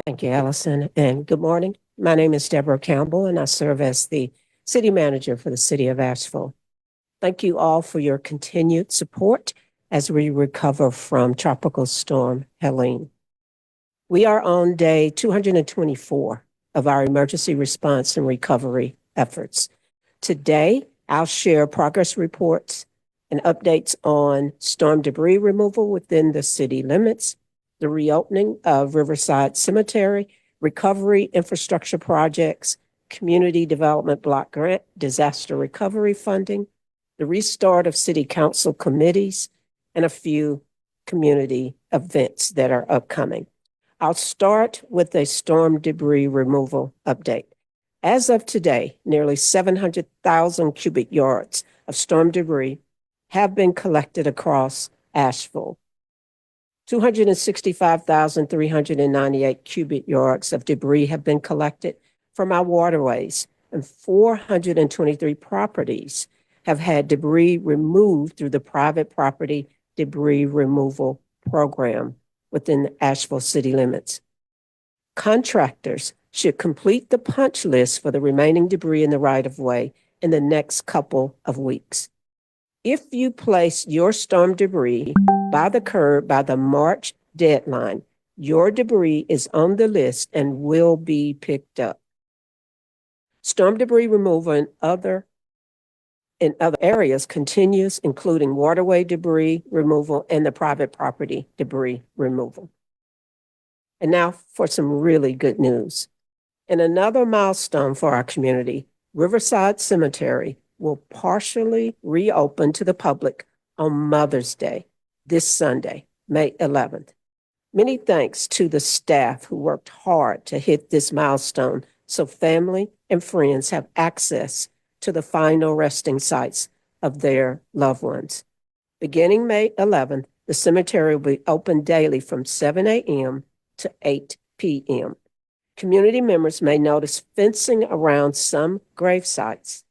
Thank you, Allison, and good morning. My name is Deborah Campbell, and I serve as the city manager for the city of Asheville. Thank you all for your continued support as we recover from Tropical Storm Helene. We are on day 224 of our emergency response and recovery efforts. Today, I'll share progress reports and updates on storm debris removal within the city limits, the reopening of Riverside Cemetery, recovery infrastructure projects, community development block grant, disaster recovery funding, the restart of city council committees, and a few community events that are upcoming. I'll start with a storm debris removal update. As of today, nearly 700,000 cubic yards of storm debris have been collected across Asheville. 265,398 cubic yards of debris have been collected from our waterways, and 423 properties have had debris removed through the private property debris removal program within the Asheville city limits. Contractors should complete the punch list for the remaining debris in the right-of-way in the next couple of weeks. If you place your storm debris by the curb by the March deadline, your debris is on the list and will be picked up. Storm debris removal in other areas continues, including waterway debris removal and the private property debris removal. And now for some really good news. In another milestone for our community, Riverside Cemetery will partially reopen to the public on Mother's Day this Sunday, May 11th. Many thanks to the staff who worked hard to hit this milestone so family and friends have access to the final resting sites of their loved ones. Beginning May 11th, the cemetery will be open daily from 7 a.m. to 8 p.m. Community members may notice fencing around some grave sites.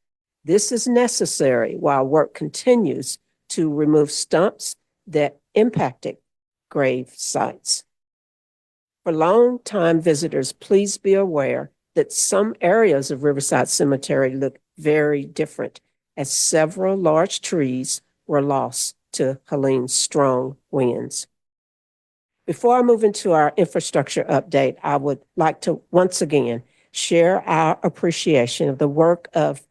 This is necessary while work continues to remove stumps that impacted grave sites. For long-time visitors, please be aware that some areas of Riverside Cemetery look very different, as several large trees were lost to Helene's strong winds. Before I move into our infrastructure update, I would like to once again share our appreciation of the work of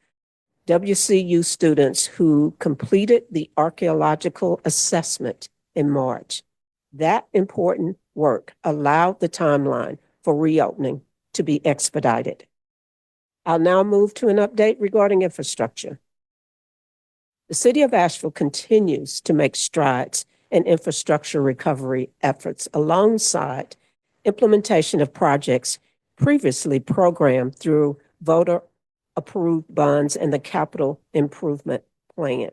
WCU students who completed the archaeological assessment in March. That important work allowed the timeline for reopening to be expedited. I'll now move to an update regarding infrastructure. The city of Asheville continues to make strides in infrastructure recovery efforts alongside implementation of projects previously programmed through voter-approved bonds and the Capital Improvement Plan.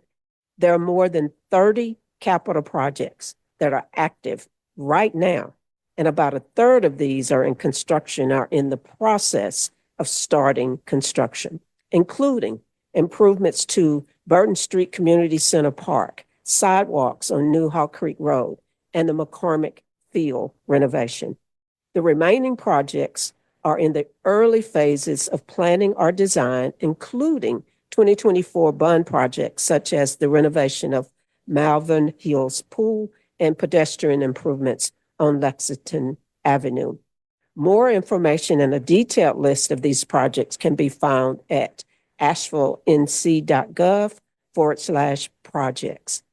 There are more than 30 capital projects that are active right now, and about a third of these are in construction, are in the process of starting construction, including improvements to Burton Street Community Center Park, sidewalks on New Hawk Creek Road, and the McCormick Field renovation. The remaining projects are in the early phases of planning or design, including 2024 bond projects such as the renovation of Malvern Hills Pool and pedestrian improvements on Lexington Avenue. More information and a detailed list of these projects can be found at asheville.nc.gov/projects.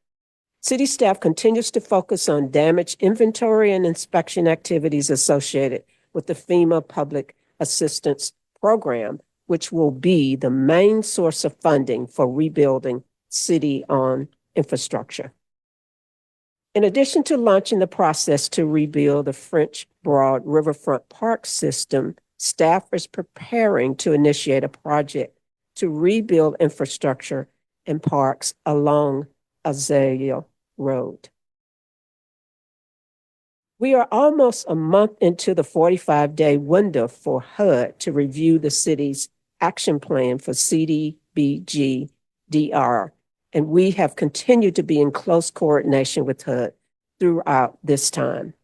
City staff continues to focus on damage inventory and inspection activities associated with the FEMA Public Assistance Program, which will be the main source of funding for rebuilding city-owned infrastructure. In addition to launching the process to rebuild the French Broad Riverfront Park system, staff is preparing to initiate a project to rebuild infrastructure and parks along Azalea Road. We are almost a month into the 45-day window for HUD to review the city's action plan for CDBG-DR, and we have continued to be in close coordination with HUD throughout this time.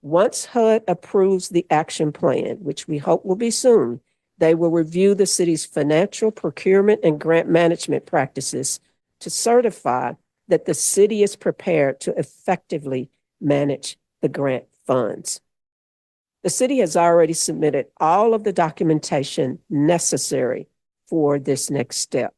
Once HUD approves the action plan, which we hope will be soon, they will review the city's financial procurement and grant management practices to certify that the city is prepared to effectively manage the grant funds. The city has already submitted all of the documentation necessary for this next step.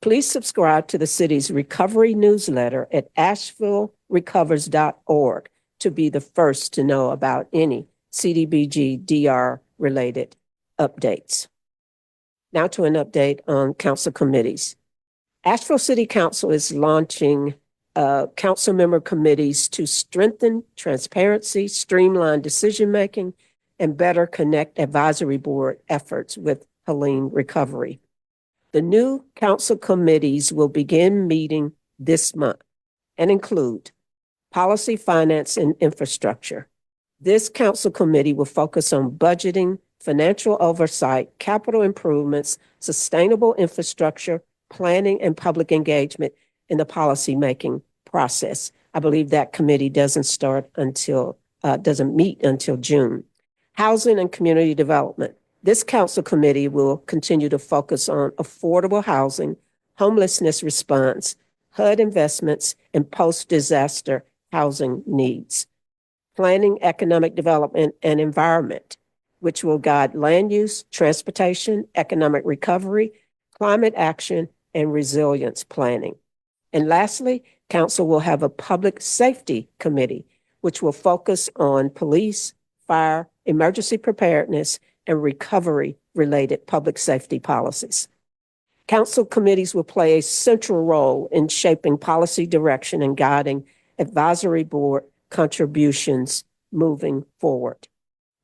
Please subscribe to the city's recovery newsletter at ashevillerecovers.org to be the first to know about any CDBG DR related updates. Now to an update on council committees. Asheville City Council is launching council member committees to strengthen transparency, streamline decision-making, and better connect advisory board efforts with Helene recovery. The new council committees will begin meeting this month and include policy, finance, and infrastructure. This council committee will focus on budgeting, financial oversight, capital improvements, sustainable infrastructure, planning, and public engagement in the policymaking process. I believe that committee doesn't meet until June. Housing and community development. This council committee will continue to focus on affordable housing, homelessness response, HUD investments, and post-disaster housing needs. Planning, economic development, and environment, which will guide land use, transportation, economic recovery, climate action, and resilience planning. And lastly, council will have a public safety committee, which will focus on police, fire, emergency preparedness, and recovery-related public safety policies. Council committees will play a central role in shaping policy direction and guiding advisory board contributions moving forward.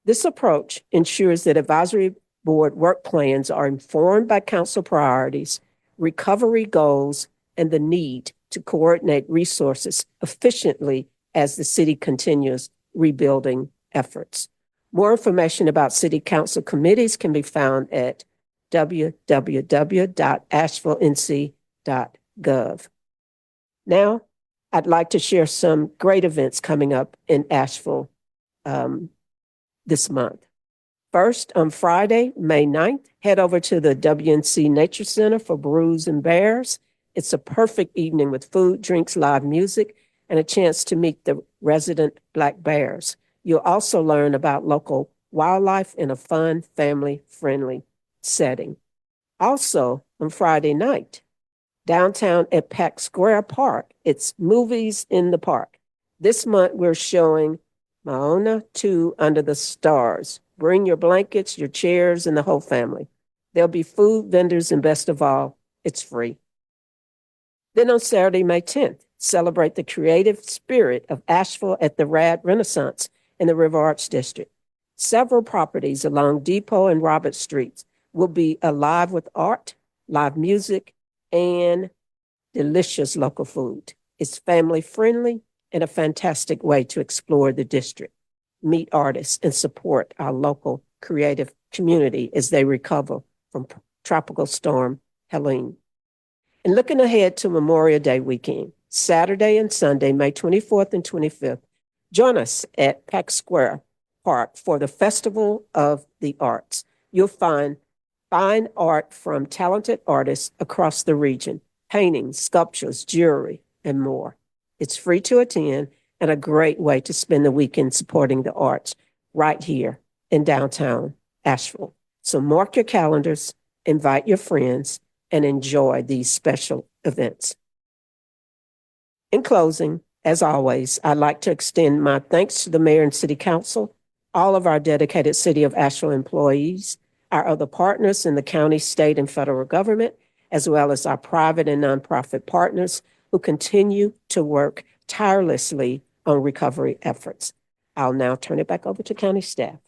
This approach ensures that advisory board work plans are informed by council priorities, recovery goals, and the need to coordinate resources efficiently as the city continues rebuilding efforts. More information about city council committees can be found at www.asheville.nc.gov. Now, I'd like to share some great events coming up in Asheville this month. First, on Friday, May 9th, head over to the WNC Nature Center for Brews and Bears. It's a perfect evening with food, drinks, live music, and a chance to meet the resident black bears. You'll also learn about local wildlife in a fun, family-friendly setting. Also, on Friday night, downtown at Peck Square Park, it's Movies in the Park. This month, we're showing Moana 2 Under the Stars. Bring your blankets, your chairs, and the whole family. There'll be food, vendors, and best of all, it's free. Then on Saturday, May 10th, celebrate the creative spirit of Asheville at the Rad Renaissance in the River Arts District. Several properties along Depot and Robert Streets will be alive with art, live music, and delicious local food. It's family friendly and a fantastic way to explore the district, meet artists, and support our local creative community as they recover from Tropical Storm Helene. And looking ahead to Memorial Day weekend, Saturday and Sunday, May 24th and 25th, join us at Peck Square Park for the Festival of the Arts. You'll find fine art from talented artists across the region, paintings, sculptures, jewelry, and more. It's free to attend and a great way to spend the weekend supporting the arts right here in downtown Asheville. So mark your calendars, invite your friends, and enjoy these special events. In closing, as always, I'd like to extend my thanks to the Mayor and City Council, all of our dedicated City of Asheville employees, our other partners in the county, state, and federal government, as well as our private and nonprofit partners who continue to work tirelessly on recovery efforts. I'll now turn it back over to county staff.